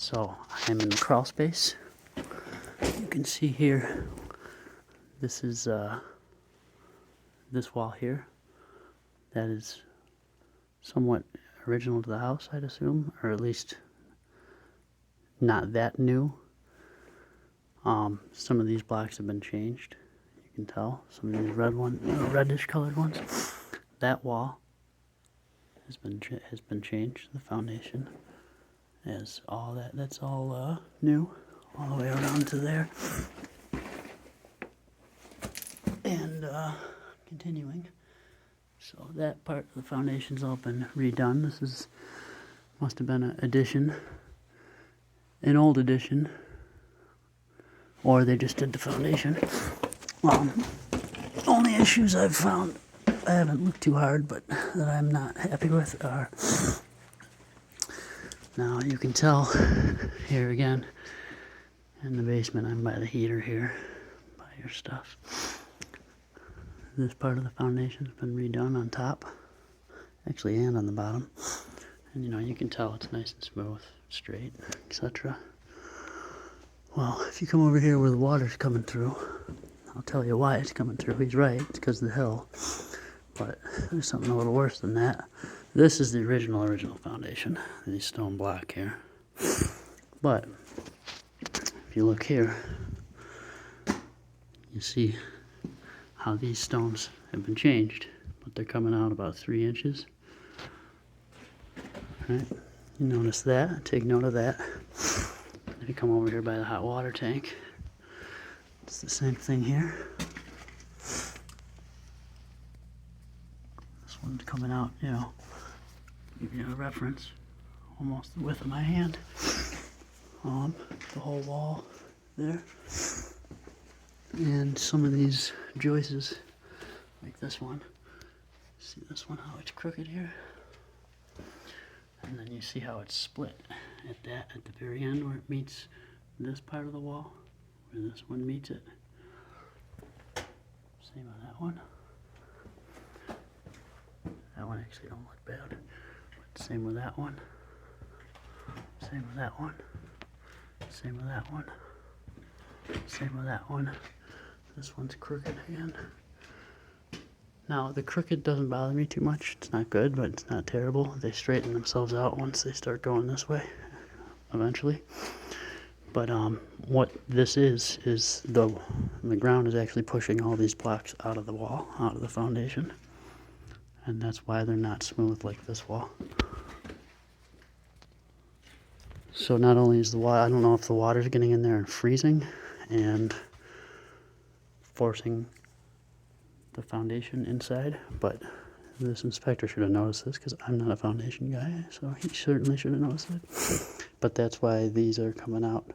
So I'm in the crawl space. You can see here, this is this wall here. That is somewhat original to the house, I'd assume, or at least not that new. Some of these blocks have been changed. You can tell some of these reddish colored ones. That wall has been changed. The foundation is all that. That's all new, all the way around to there. And continuing. So that part of the foundation's all been redone. This must have been an old addition, or they just did the foundation. Only issues I've found, I haven't looked too hard, but that I'm not happy with are, now you can tell here again in the basement, I'm by the heater here, by your stuff. This part of the foundation's been redone on top, actually, and on the bottom. And you can tell it's nice and smooth, straight, etc. Well, if you come over here where the water's coming through, I'll tell you why it's coming through. He's right, it's because of the hill. But there's something a little worse than that. This is the original foundation, these stone block here. But if you look here, you see how these stones have been changed, but they're coming out about 3 inches. Right? You notice that, take note of that. If you come over here by the hot water tank, it's the same thing here. This one's coming out, give you a reference, almost the width of my hand. The whole wall there. And some of these joists, like this one. See this one, how it's crooked here? And then you see how it's split at the very end where it meets this part of the wall, where this one meets it. Same on that one. That one actually don't look bad. But same with that one. Same with that one. Same with that one. Same with that one. This one's crooked again. Now, the crooked doesn't bother me too much. It's not good, but it's not terrible. They straighten themselves out once they start going this way, eventually. But what this is the ground is actually pushing all these blocks out of the wall, out of the foundation. And that's why they're not smooth like this wall. So not only is the water, I don't know if the water's getting in there and freezing and forcing the foundation inside, but this inspector should have noticed this because I'm not a foundation guy, so he certainly should have noticed it. But that's why these are coming out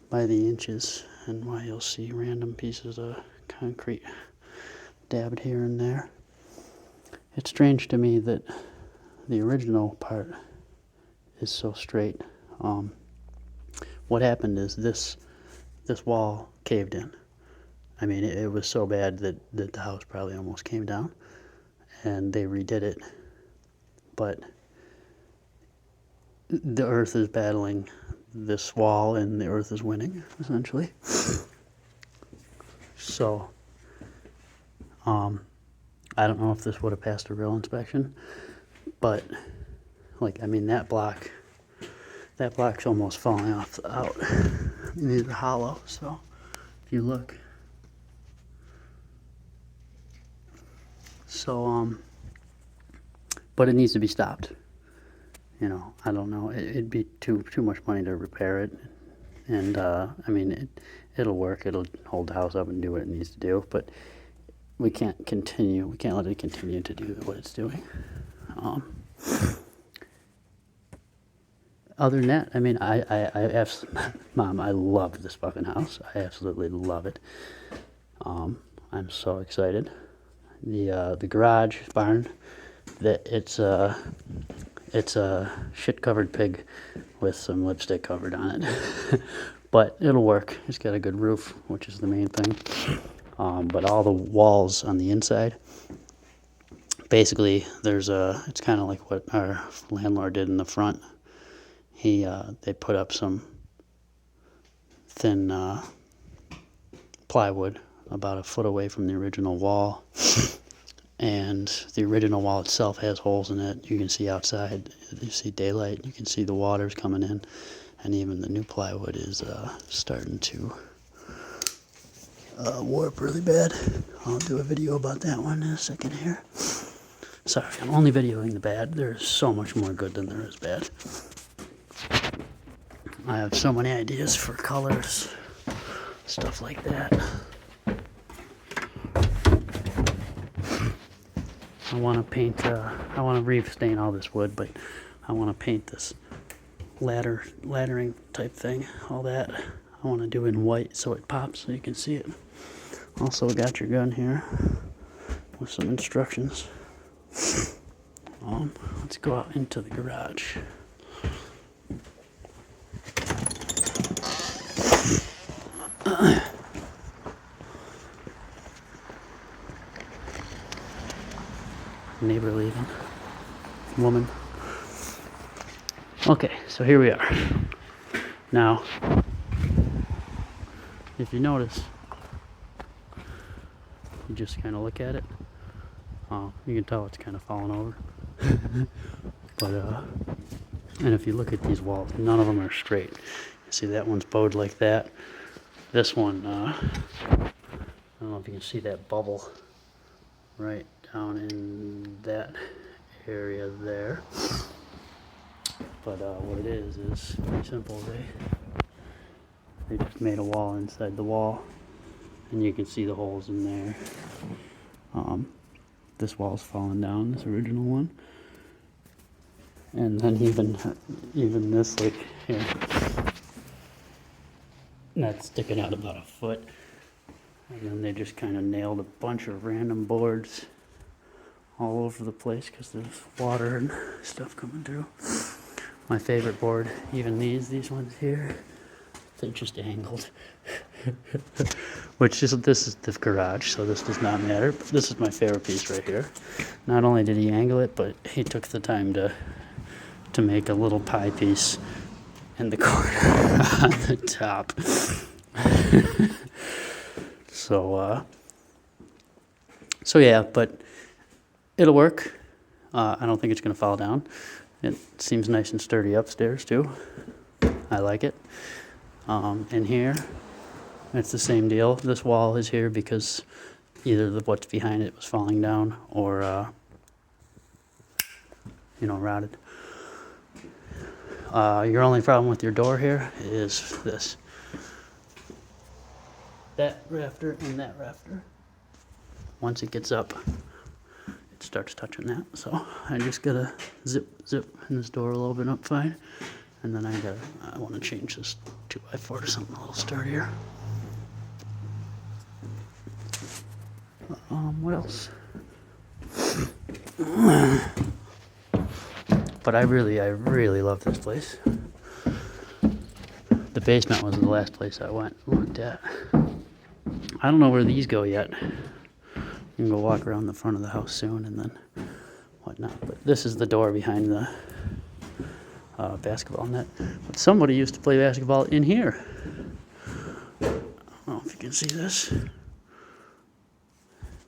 by the inches, and why you'll see random pieces of concrete dabbed here and there. It's strange to me that the original part is so straight. What happened is this wall caved in. I mean, it was so bad that the house probably almost came down, and they redid it. But the earth is battling this wall, and the earth is winning, essentially. So, I don't know if this would have passed a real inspection, but, that block's almost falling out. And these are hollow, so if you look. So, but it needs to be stopped. I don't know. It'd be too much money to repair it. And, it'll work. It'll hold the house up and do what it needs to do. But we can't let it continue to do what it's doing. Other than that, Mom, I love this fucking house. I absolutely love it. I'm so excited. The garage barn, it's a shit covered pig with some lipstick covered on it. But it'll work. It's got a good roof, which is the main thing. But all the walls on the inside, basically it's kind of like what our landlord did in the front. they put up some thin plywood about a foot away from the original wall. And the original wall itself has holes in it. You can see outside, you see daylight, you can see the water's coming in, and even the new plywood is starting to warp really bad. I'll do a video about that one in a second here. Sorry, I'm only videoing the bad. There's so much more good than there is bad. I have so many ideas for colors, stuff like that. I want to paint, I want to re-stain all this wood, but I want to paint this laddering type thing, all that. I want to do in white so it pops so you can see it. Also got your gun here with some instructions. Let's go out into the garage. Neighbor leaving. Woman. Okay, so here we are. Now, if you notice, you just kind of look at it. You can tell it's kind of falling over. But, and if you look at these walls, none of them are straight. You see that one's bowed like that. This one, I don't know if you can see that bubble right down in that area there. But what it is pretty simple. They just made a wall inside the wall, and you can see the holes in there. This wall's fallen down, this original one, and then even this, like here, that's sticking out about a foot. And then they just kind of nailed a bunch of random boards all over the place because there's water and stuff coming through. My favorite board, even these ones here, they're just angled. This is the garage, so this does not matter. But this is my favorite piece right here. Not only did he angle it, but he took the time to make a little pie piece in the corner on the top. So yeah, but it'll work. I don't think it's going to fall down. It seems nice and sturdy upstairs too. I like it. In here, it's the same deal. This wall is here because either what's behind it was falling down or, rotted. Your only problem with your door here is this. That rafter and that rafter. Once it gets up, it starts touching that. So I just gotta zip in this door a little bit up fine. And then I want to change this 2x4 to something a little sturdier. What else? But I really love this place. The basement was the last place I went and looked at. I don't know where these go yet. You can go walk around the front of the house soon and then whatnot. But this is the door behind the basketball net. But somebody used to play basketball in here. I don't know if you can see this.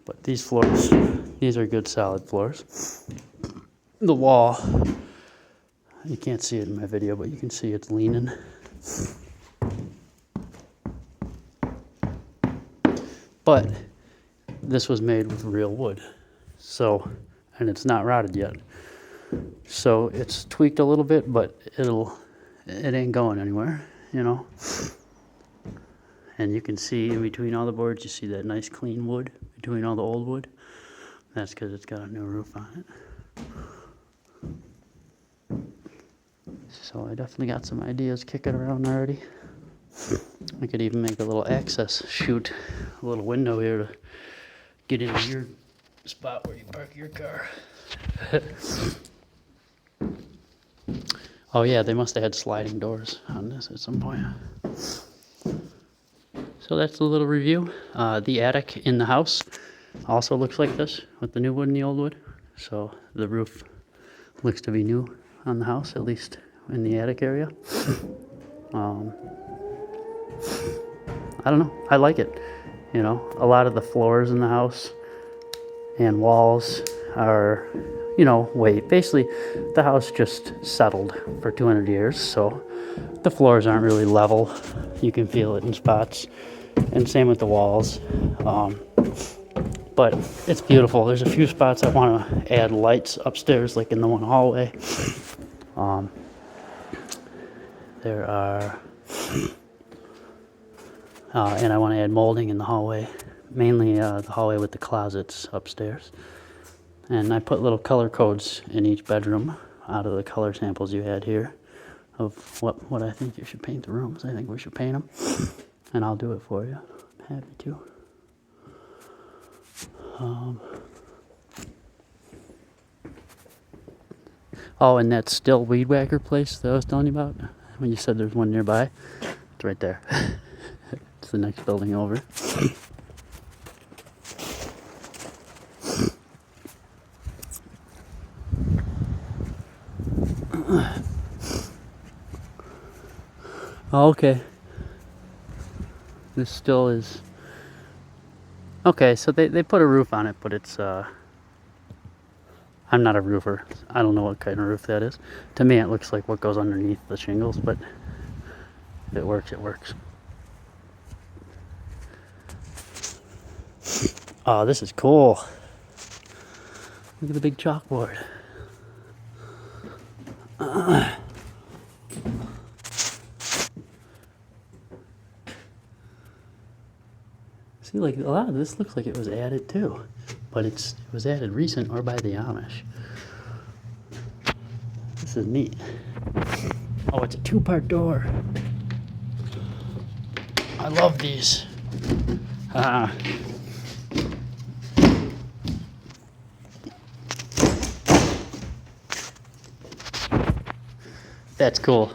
But these floors, these are good solid floors. The wall, you can't see it in my video, but you can see it's leaning. But this was made with real wood. So, and it's not rotted yet. So it's tweaked a little bit, but it ain't going anywhere, you know. And you can see in between all the boards, you see that nice clean wood between all the old wood. That's because it's got a new roof on it. So I definitely got some ideas kicking around already. I could even make a little access chute, a little window here to get into your spot where you park your car. Oh yeah, they must have had sliding doors on this at some point. So that's a little review. The attic in the house also looks like this with the new wood and the old wood. So the roof looks to be new on the house, at least in the attic area. I don't know. I like it. You know, a lot of the floors in the house and walls are, you know, basically the house just settled for 200 years, so the floors aren't really level. You can feel it in spots, and same with the walls. But it's beautiful. There's a few spots I want to add lights upstairs, like in the one hallway. There are, and I want to add molding in the hallway, mainly the hallway with the closets upstairs. And I put little color codes in each bedroom out of the color samples you had here of what I think you should paint the rooms. I think we should paint them, and I'll do it for you. I'm happy to. Oh, and that still weed whacker place that I was telling you about, when you said there's one nearby, it's right there. It's the next building over. Oh, okay. This still is... Okay, so they put a roof on it, but it's... I'm not a roofer. I don't know what kind of roof that is. To me, it looks like what goes underneath the shingles, but if it works, it works. Oh, this is cool. Look at the big chalkboard. See, like, a lot of this looks like it was added too, but it was added recent or by the Amish. This is neat. Oh, it's a two-part door. I love these. That's cool.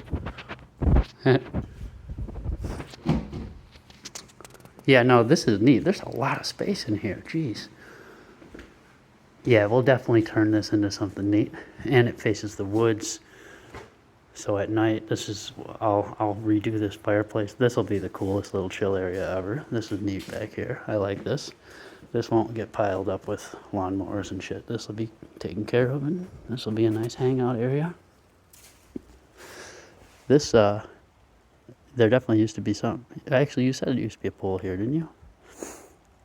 Yeah, no, this is neat. There's a lot of space in here. Jeez. Yeah, we'll definitely turn this into something neat. And it faces the woods. So at night, I'll redo this fireplace. This will be the coolest little chill area ever. This is neat back here. I like this. This won't get piled up with lawnmowers and shit. This will be taken care of, and this will be a nice hangout area. This, there definitely used to be some. Actually, you said it used to be a pool here, didn't you?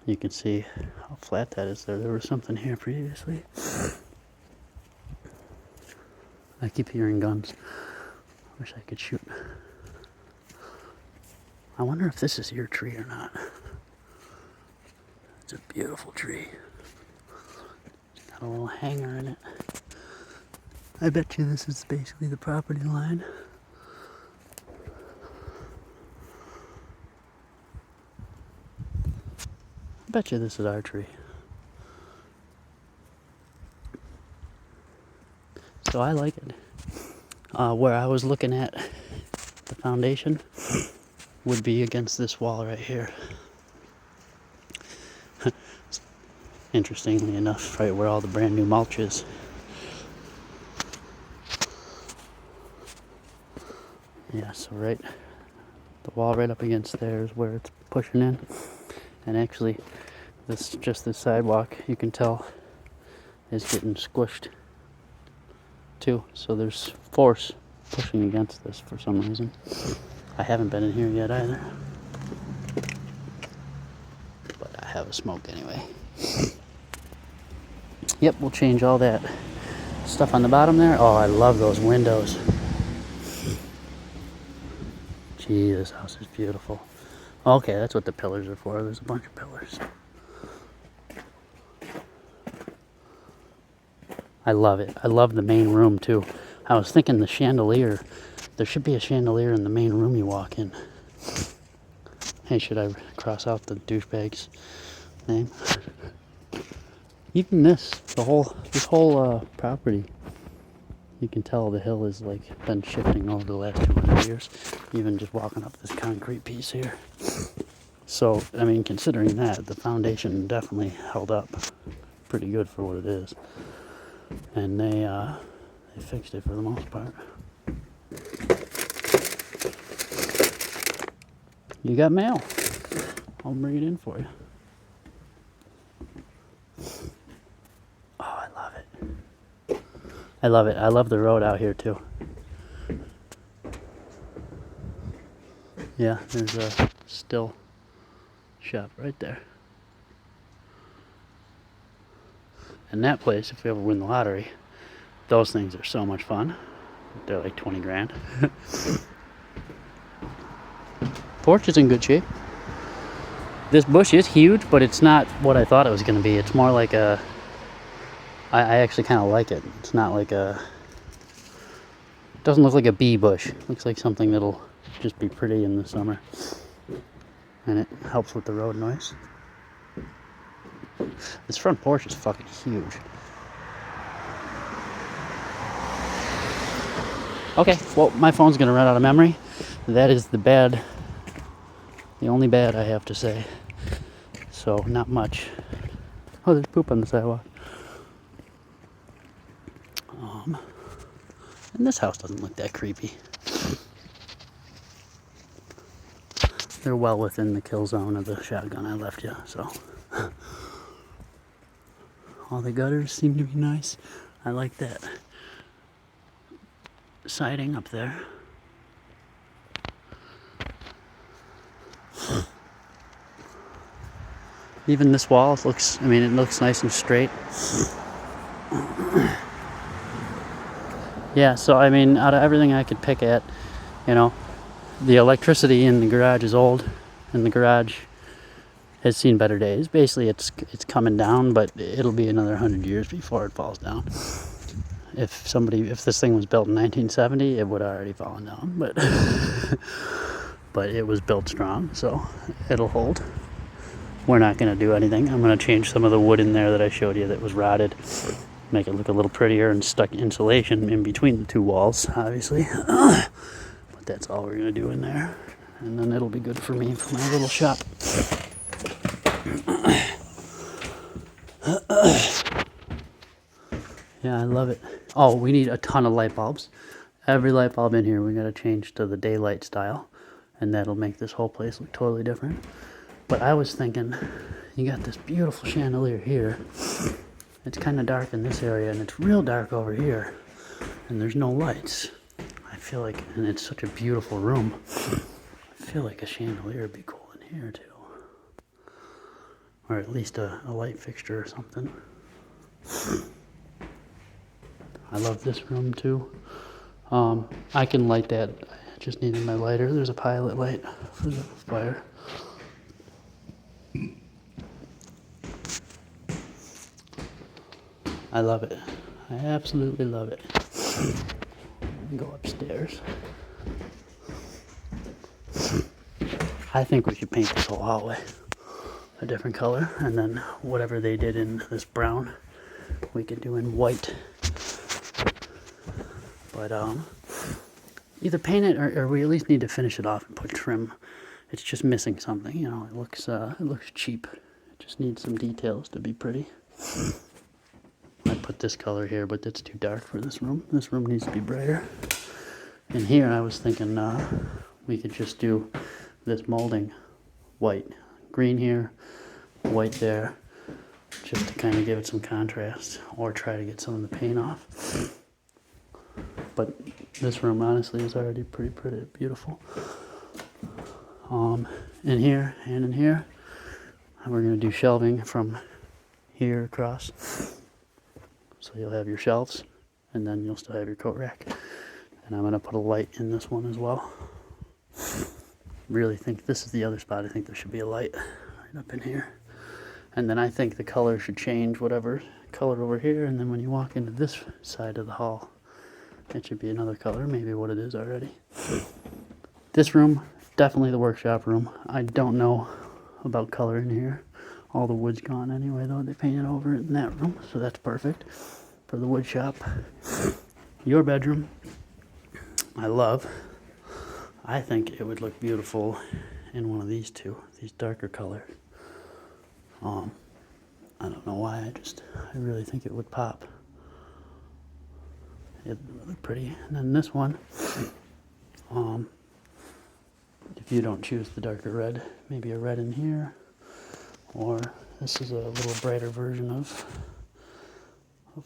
You can see how flat that is there. There was something here previously. I keep hearing guns. Wish I could shoot. I wonder if this is your tree or not. It's a beautiful tree. It's got a little hanger in it. I bet you this is basically the property line. I bet you this is our tree. So I like it. Where I was looking at the foundation would be against this wall right here. Interestingly enough, right where all the brand new mulch is. Yeah, so right, the wall right up against there is where it's pushing in. And actually, this sidewalk, you can tell, is getting squished too. So there's force pushing against this for some reason. I haven't been in here yet either. But I have a smoke anyway. Yep, we'll change all that stuff on the bottom there. Oh, I love those windows. Gee, this house is beautiful. Okay, that's what the pillars are for. There's a bunch of pillars. I love it. I love the main room too. I was thinking the chandelier. There should be a chandelier in the main room you walk in. Hey, should I cross out the douchebag's name? Even this whole property, you can tell the hill has like been shifting over the last 200 years. Even just walking up this concrete piece here. So, I mean, considering that, the foundation definitely held up pretty good for what it is. And they fixed it for the most part. You got mail. I'll bring it in for you. Oh, I love it. I love it. I love the road out here too. Yeah, there's a still shop right there. And that place, if we ever win the lottery, those things are so much fun. They're like 20 grand. Porch is in good shape. This bush is huge, but it's not what I thought it was going to be. It's more like a... I actually kind of like it. It's not like a... It doesn't look like a bee bush. It looks like something that'll just be pretty in the summer. And it helps with the road noise. This front porch is fucking huge. Okay, well, my phone's gonna run out of memory. That is the only bad I have to say. So, not much. Oh, there's poop on the sidewalk. And this house doesn't look that creepy. They're well within the kill zone of the shotgun I left you, so. All the gutters seem to be nice. I like that siding up there. Even this wall looks, it looks nice and straight. Yeah, so out of everything I could pick at, the electricity in the garage is old, and the garage has seen better days. Basically, it's coming down, but it'll be another 100 years before it falls down. If this thing was built in 1970, it would have already fallen down, but it was built strong, so it'll hold. We're not going to do anything. I'm going to change some of the wood in there that I showed you that was rotted, make it look a little prettier, and stuck insulation in between the two walls, obviously. But that's all we're going to do in there, and then it'll be good for me for my little shop. Yeah, I love it. Oh, we need a ton of light bulbs. Every light bulb in here we got to change to the daylight style, and that'll make this whole place look totally different. But I was thinking, you got this beautiful chandelier here. It's kind of dark in this area, and it's real dark over here, and there's no lights. I feel like, and it's such a beautiful room, I feel like a chandelier would be cool in here too. Or at least a light fixture or something. I love this room too. I can light that. I just needed my lighter. There's a pilot light for the fire. I love it. I absolutely love it. Go upstairs. I think we should paint this whole hallway a different color, and then whatever they did in this brown, we could do in white. But either paint it or we at least need to finish it off and put trim. It's just missing something, it looks cheap. It just needs some details to be pretty. I put this color here, but that's too dark for this room. This room needs to be brighter. And here I was thinking we could just do this molding white. Green here, white there, just to kind of give it some contrast, or try to get some of the paint off. But this room honestly is already pretty beautiful. In here and in here, we're going to do shelving from here across. So you'll have your shelves, and then you'll still have your coat rack. And I'm going to put a light in this one as well. Really think this is the other spot. I think there should be a light right up in here. And then I think the color should change whatever color over here, and then when you walk into this side of the hall, it should be another color, maybe what it is already. This room, definitely the workshop room. I don't know about color in here. All the wood's gone anyway, though. They painted over it in that room, so that's perfect for the wood shop. Your bedroom, I love. I think it would look beautiful in one of these two, these darker colors. I don't know why, I really think it would pop. It would look pretty. And then this one, if you don't choose the darker red, maybe a red in here, or this is a little brighter version of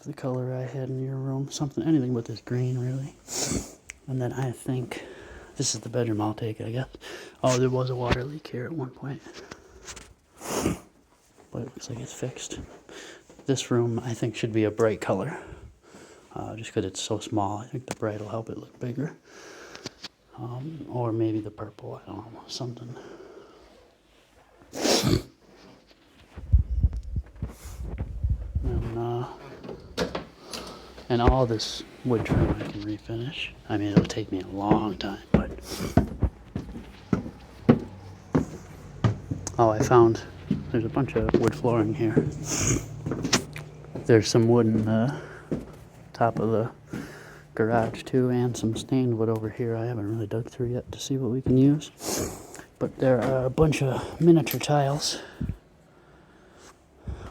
the color I had in your room. Something, anything but this green, really. And then I think this is the bedroom I'll take, I guess. Oh, there was a water leak here at one point, but it looks like it's fixed. This room, I think, should be a bright color. Just because it's so small, I think the bright will help it look bigger. Or maybe the purple, I don't know, something. And all this wood trim I can refinish. I mean, it'll take me a long time, but... Oh, I found there's a bunch of wood flooring here. There's some wood in the top of the garage too, and some stained wood over here. I haven't really dug through yet to see what we can use. But there are a bunch of miniature tiles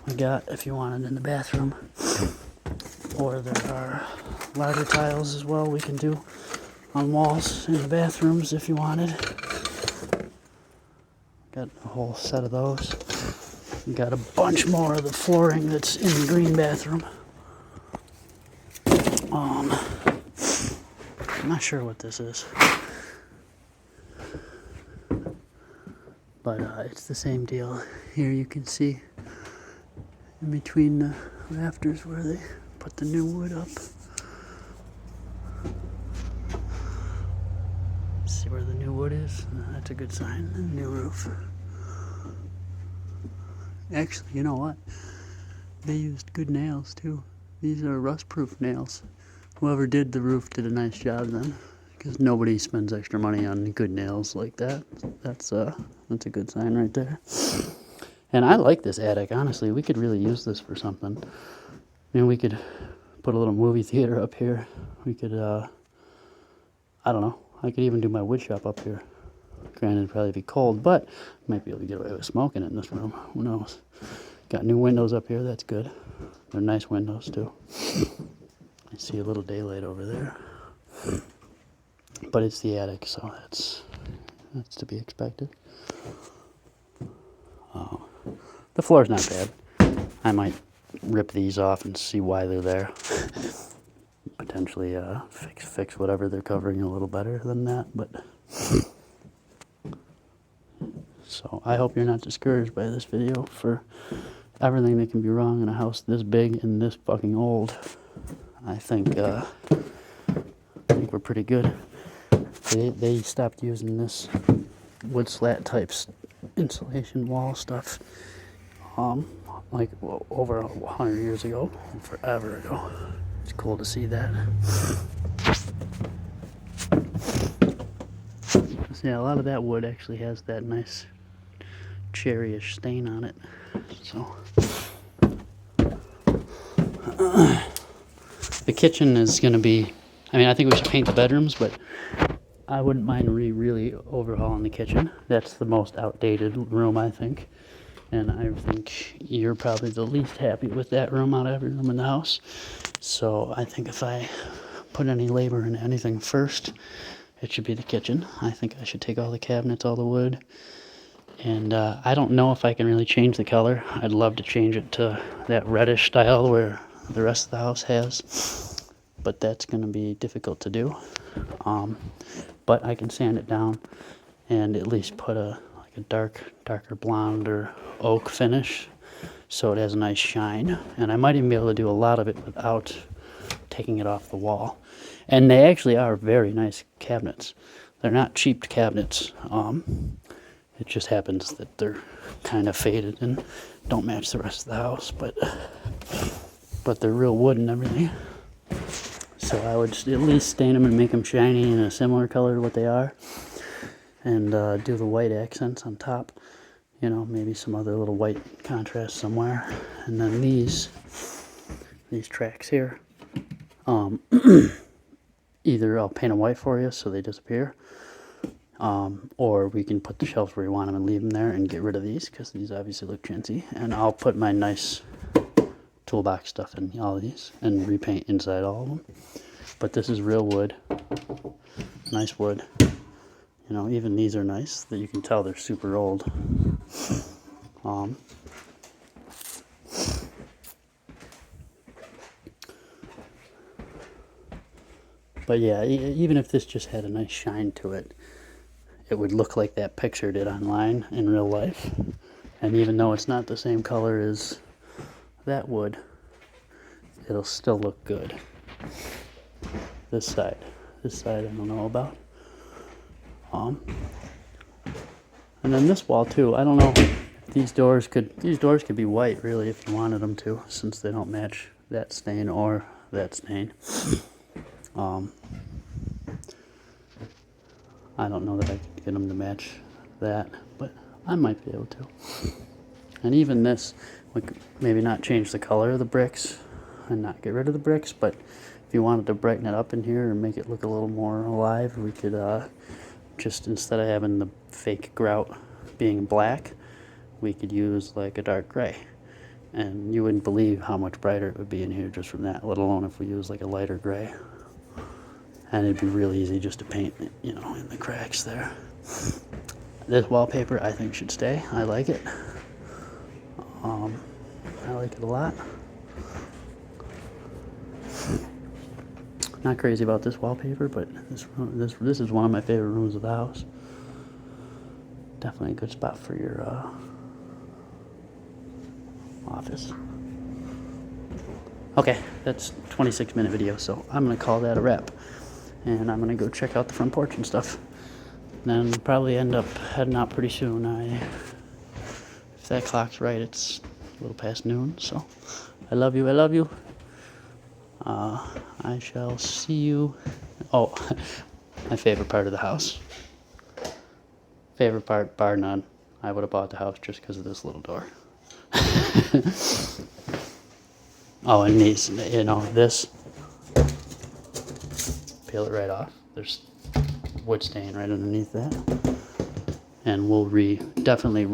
we got if you want it in the bathroom. Or there are larger tiles as well we can do on walls in the bathrooms if you wanted. Got a whole set of those. We got a bunch more of the flooring that's in the green bathroom. I'm not sure what this is, but it's the same deal. Here you can see in between the rafters where they put the new wood up. See where the new wood is? That's a good sign. The new roof. Actually, you know what? They used good nails too. These are rust-proof nails. Whoever did the roof did a nice job then, because nobody spends extra money on good nails like that. That's a good sign right there. And I like this attic, honestly. We could really use this for something. I mean, we could put a little movie theater up here. We could, I don't know. I could even do my wood shop up here. Granted, it'd probably be cold, but I might be able to get away with smoking it in this room. Who knows? Got new windows up here. That's good. They're nice windows, too. I see a little daylight over there. But it's the attic, so that's to be expected. The floor's not bad. I might rip these off and see why they're there. Potentially fix whatever they're covering a little better than that, but... So I hope you're not discouraged by this video for everything that can be wrong in a house this big and this fucking old. I think we're pretty good. They stopped using this wood slat type insulation wall stuff like over 100 years ago, forever ago. It's cool to see that. So yeah, a lot of that wood actually has that nice cherryish stain on it. So the kitchen is going to be, I mean, I think we should paint the bedrooms, but I wouldn't mind really overhauling the kitchen. That's the most outdated room, I think. And I think you're probably the least happy with that room out of every room in the house. So I think if I put any labor into anything first, it should be the kitchen. I think I should take all the cabinets, all the wood. And I don't know if I can really change the color. I'd love to change it to that reddish style where the rest of the house has. But that's going to be difficult to do. But I can sand it down and at least put a darker blonde or oak finish so it has a nice shine. And I might even be able to do a lot of it without taking it off the wall. And they actually are very nice cabinets. They're not cheap cabinets. It just happens that they're kind of faded and don't match the rest of the house, but they're real wood and everything. So I would at least stain them and make them shiny in a similar color to what they are, and do the white accents on top. You know, maybe some other little white contrast somewhere. And then these tracks here, either I'll paint them white for you so they disappear, or we can put the shelves where you want them and leave them there and get rid of these because these obviously look chintzy. And I'll put my nice toolbox stuff in all of these and repaint inside all of them. But this is real wood, nice wood. You know, even these are nice, that you can tell they're super old. But yeah, even if this just had a nice shine to it, it would look like that picture did online in real life. And even though it's not the same color as that wood, it'll still look good. This side I don't know about. And then this wall too, I don't know, these doors could be white really if you wanted them to, since they don't match that stain or that stain. I don't know that I could get them to match that, but I might be able to. And even this, we could maybe not change the color of the bricks and not get rid of the bricks, but if you wanted to brighten it up in here and make it look a little more alive, we could just, instead of having the fake grout being black, we could use like a dark gray. And you wouldn't believe how much brighter it would be in here just from that, let alone if we use like a lighter gray. And it'd be real easy just to paint, you know, in the cracks there. This wallpaper I think should stay. I like it. I like it a lot. Not crazy about this wallpaper, but this is one of my favorite rooms of the house. Definitely a good spot for your office. Okay, that's a 26-minute video, so I'm gonna call that a wrap. And I'm gonna go check out the front porch and stuff. And then probably end up heading out pretty soon. If that clock's right, it's a little past noon, so I love you, I love you. I shall see you. Oh, my favorite part of the house. Favorite part, bar none. I would have bought the house just because of this little door. Oh, and these, you know, this. Peel it right off. There's wood stain right underneath that. And we'll definitely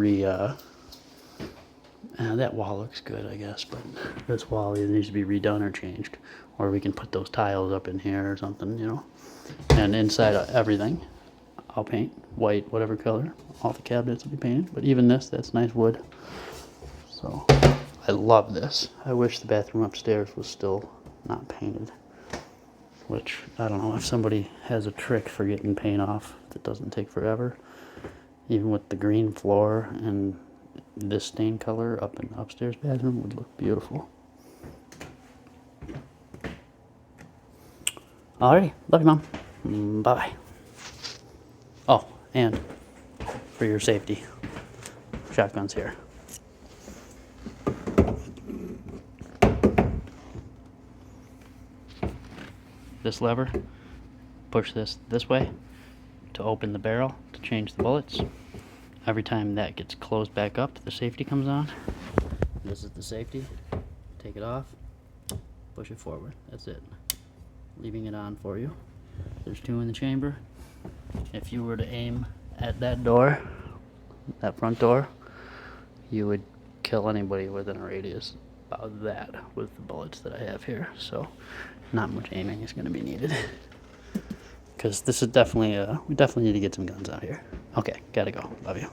that wall looks good, I guess, but this wall either needs to be redone or changed. Or we can put those tiles up in here or something, you know. And inside everything, I'll paint white, whatever color. All the cabinets will be painted, but even this, that's nice wood. So, I love this. I wish the bathroom upstairs was still not painted. Which, I don't know, if somebody has a trick for getting paint off that doesn't take forever. Even with the green floor and this stain color up in the upstairs bathroom would look beautiful. Alrighty, love you, Mom. Bye-bye. Oh, and for your safety, shotgun's here. This lever, push this way to open the barrel to change the bullets. Every time that gets closed back up, the safety comes on. This is the safety. Take it off, push it forward. That's it. Leaving it on for you. There's 2 in the chamber. If you were to aim at that door, that front door, you would kill anybody within a radius about that with the bullets that I have here. So not much aiming is going to be needed. Because this is definitely, we definitely need to get some guns out here. Okay, gotta go. Love you.